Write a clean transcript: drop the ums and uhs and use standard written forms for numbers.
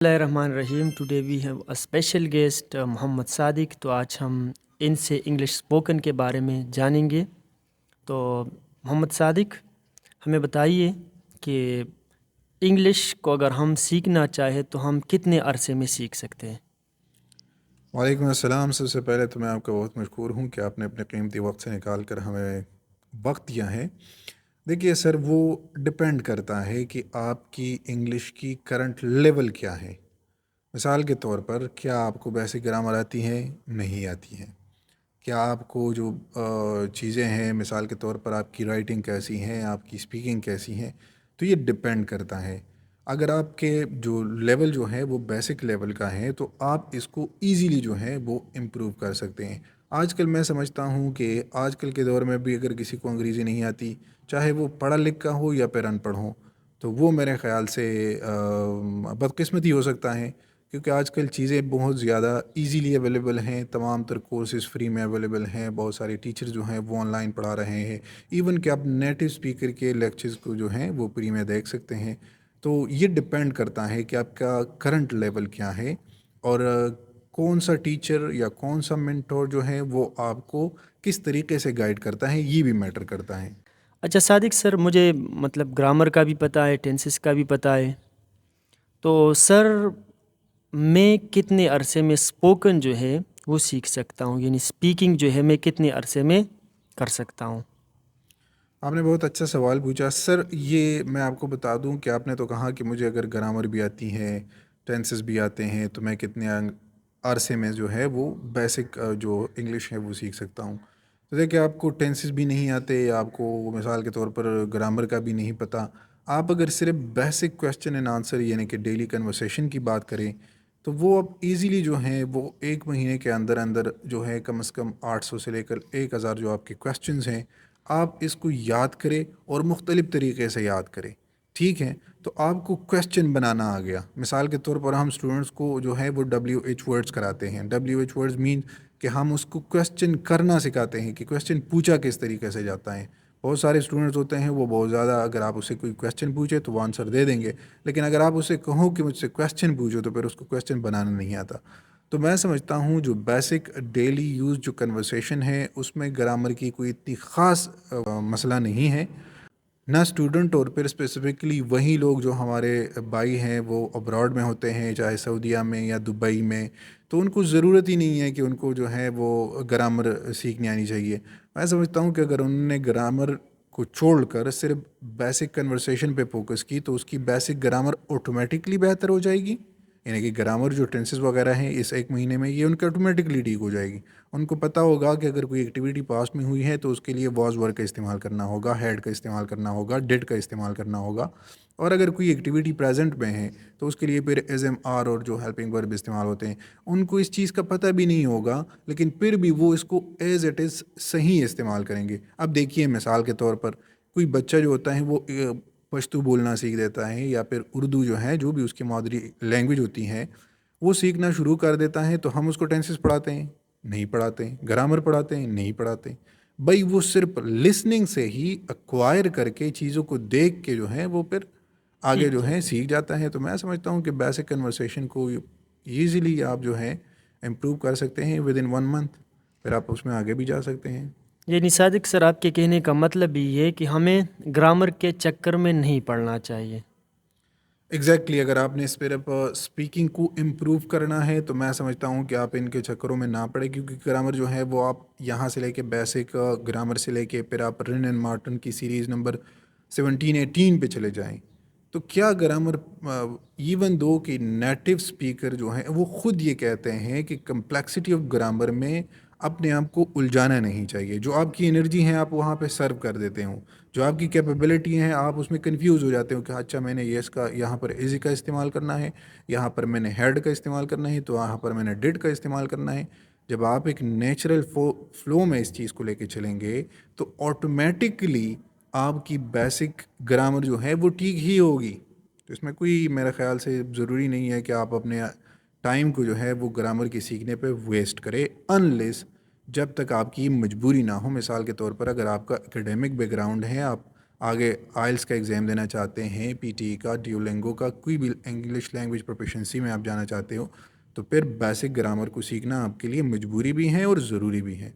Bismillahirrahmanirrahim. Today we have a special guest Mohammad Sadiq. तो आज हम इनसे इंग्लिश स्पोकन के बारे में जानेंगे. तो मोहम्मद सादिक, हमें बताइए कि इंग्लिश को अगर हम सीखना चाहें तो हम कितने अरसे में सीख सकते हैं. वालेकुम अस्सलाम। सबसे पहले तो मैं आपका बहुत मशकूर हूँ कि आपने अपने कीमती वक्त से निकाल कर हमें वक्त दिया है। देखिए सर, वो डिपेंड करता है कि आपकी इंग्लिश की करंट लेवल क्या है। मिसाल के तौर पर, क्या आपको बेसिक ग्रामर आती है? नहीं आती है। क्या आपको जो चीज़ें हैं, मिसाल के तौर पर आपकी राइटिंग कैसी है, आपकी स्पीकिंग कैसी है, तो ये डिपेंड करता है। अगर आपके जो लेवल जो है वो बेसिक लेवल का है तो आप इसको इजीली जो है वो इम्प्रूव कर सकते हैं। आजकल मैं समझता हूँ कि आजकल के दौर में भी अगर किसी को अंग्रेज़ी नहीं आती, चाहे वो पढ़ा लिखा हो या फिर अनपढ़ हो, तो वो मेरे ख़्याल से बदकिस्मती हो सकता है, क्योंकि आजकल चीज़ें बहुत ज़्यादा इजीली अवेलेबल हैं। तमाम तर कोर्सेज़ फ्री में अवेलेबल हैं। बहुत सारे टीचर जो हैं वो ऑनलाइन पढ़ा रहे हैं। इवन कि आप नेटिव स्पीकर के लेक्चर्स को जो हैं वो फ्री में देख सकते हैं। तो ये डिपेंड करता है कि आपका करंट लेवल क्या है और कौन सा टीचर या कौन सा मेंटोर जो है वो आपको किस तरीके से गाइड करता है, ये भी मैटर करता है। अच्छा सादिक सर, मुझे मतलब ग्रामर का भी पता है, टेंसेस का भी पता है. तो सर, मैं कितने अरसे में स्पोकन जो है वो सीख सकता हूँ, यानी स्पीकिंग जो है मैं कितने अरसे में कर सकता हूँ. आपने बहुत अच्छा सवाल पूछा सर। ये मैं आपको बता दूं कि आपने तो कहा कि मुझे अगर ग्रामर भी आती है, टेंसेस भी आते हैं, तो मैं कितने अरसे में जो है वो बेसिक जो इंग्लिश है वो सीख सकता हूँ। तो देखिए, आपको टेंसेस भी नहीं आते, आपको मिसाल के तौर पर ग्रामर का भी नहीं पता, आप अगर सिर्फ बेसिक क्वेश्चन एंड आंसर यानी कि डेली कन्वर्सेशन की बात करें, तो वो अब इजीली जो है वो एक महीने के अंदर अंदर जो है कम से कम 800 से लेकर 1000 जो आपके क्वेश्चंस हैं, आप इसको याद करें और मुख्तलिफ़ तरीके से याद करें। ठीक है, तो आपको क्वेश्चन बनाना आ गया। मिसाल के तौर पर हम स्टूडेंट्स को जो है वो WH वर्ड्स कराते हैं। WH वर्ड्स मीन कि हम उसको क्वेश्चन करना सिखाते हैं कि क्वेश्चन पूछा किस तरीके से जाता है। बहुत सारे स्टूडेंट्स होते हैं वो बहुत ज़्यादा, अगर आप उससे कोई क्वेश्चन पूछे तो वो आंसर दे देंगे, लेकिन अगर आप उससे कहो कि मुझसे क्वेश्चन पूछो तो फिर उसको क्वेश्चन बनाना नहीं आता। तो मैं समझता हूँ जो बेसिक डेली यूज़ जो कन्वर्सेशन है उसमें ग्रामर की कोई इतनी ख़ास मसला नहीं है। ना स्टूडेंट और फिर स्पेसिफिकली वही लोग जो हमारे भाई हैं वो अब्रॉड में होते हैं, चाहे सऊदीया में या दुबई में, तो उनको ज़रूरत ही नहीं है कि उनको जो है वो ग्रामर सीखनी आनी चाहिए। मैं समझता हूँ कि अगर उन्होंने ग्रामर को छोड़कर सिर्फ बेसिक कन्वर्सेशन पे फोकस की तो उसकी बेसिक ग्रामर ऑटोमेटिकली बेहतर हो जाएगी। यानी कि ग्रामर जो टेंसेस वगैरह हैं इस एक महीने में ये उनकी ऑटोमेटिकली ठीक हो जाएगी। उनको पता होगा कि अगर कोई एक्टिविटी पास्ट में हुई है तो उसके लिए वॉज वर्ड का इस्तेमाल करना होगा, हैड का इस्तेमाल करना होगा, डिड का इस्तेमाल करना होगा। और अगर कोई एक्टिविटी प्रेजेंट में है तो उसके लिए फिर एज एम आर और जो हेल्पिंग वर्ब इस्तेमाल होते हैं। उनको इस चीज़ का पता भी नहीं होगा, लेकिन फिर भी वो इसको एज इट इज़ सही इस्तेमाल करेंगे। अब देखिए, मिसाल के तौर पर कोई बच्चा जो होता है वो पश्तो बोलना सीख देता है या फिर उर्दू जो है, जो भी उसकी मादरी लैंग्वेज होती है, वो सीखना शुरू कर देता है, तो हम उसको टेंसेस पढ़ाते हैं? नहीं पढ़ाते हैं। ग्रामर पढ़ाते हैं? नहीं पढ़ाते। भाई वो सिर्फ लिसनिंग से ही एक्वायर करके चीज़ों को देख के जो है वो फिर आगे सीख जो है जाता है. सीख जाता है। तो मैं समझता हूँ कि बेसिक कन्वर्सेशन को ईज़िली आप जो है इम्प्रूव कर सकते हैं विद इन 1 मंथ, फिर आप उसमें आगे भी जा सकते हैं। यानी सादिक सर, आपके कहने का मतलब ये है कि हमें ग्रामर के चक्कर में नहीं पड़ना चाहिए. एग्जैक्टली अगर आपने सिर्फ स्पीकिंग को इम्प्रूव करना है तो मैं समझता हूँ कि आप इनके चक्करों में ना पड़े, क्योंकि ग्रामर जो है वो आप यहाँ से लेके बेसिक ग्रामर से लेके फिर आप रिन एंड मार्टन की सीरीज़ नंबर 17-18 पे चले जाएं, तो क्या ग्रामर, इवन दो कि नेटिव स्पीकर जो हैं वो खुद ये कहते हैं कि कम्प्लेक्सिटी ऑफ ग्रामर में अपने आप को उलझाना नहीं चाहिए। जो आपकी एनर्जी है आप वहाँ पे सर्व कर देते हो, जो आपकी कैपेबिलिटी है आप उसमें कंफ्यूज हो जाते हो कि अच्छा मैंने ये इसका यहाँ पर इजी का इस्तेमाल करना है, यहाँ पर मैंने हेड का इस्तेमाल करना है, तो यहाँ पर मैंने डिड का इस्तेमाल करना है। जब आप एक नेचुरल फ्लो में इस चीज़ को लेके चलेंगे तो ऑटोमेटिकली आपकी बेसिक ग्रामर जो है वो ठीक ही होगी। तो इसमें कोई मेरे ख़्याल से ज़रूरी नहीं है कि आप अपने टाइम को जो है वो ग्रामर की सीखने पे वेस्ट करें, अनलेस जब तक आपकी मजबूरी ना हो। मिसाल के तौर पर अगर आपका एकेडमिक बैकग्राउंड है, आप آگے آئلس کا ایگزام دینا چاہتے ہیں، پی ٹی ای کا، ڈیولنگو کا، کوئی بھی انگلش لینگویج پروفیشنسی میں آپ جانا چاہتے ہو، تو پھر بیسک گرامر کو سیکھنا آپ کے لیے مجبوری بھی ہے اور ضروری بھی ہے.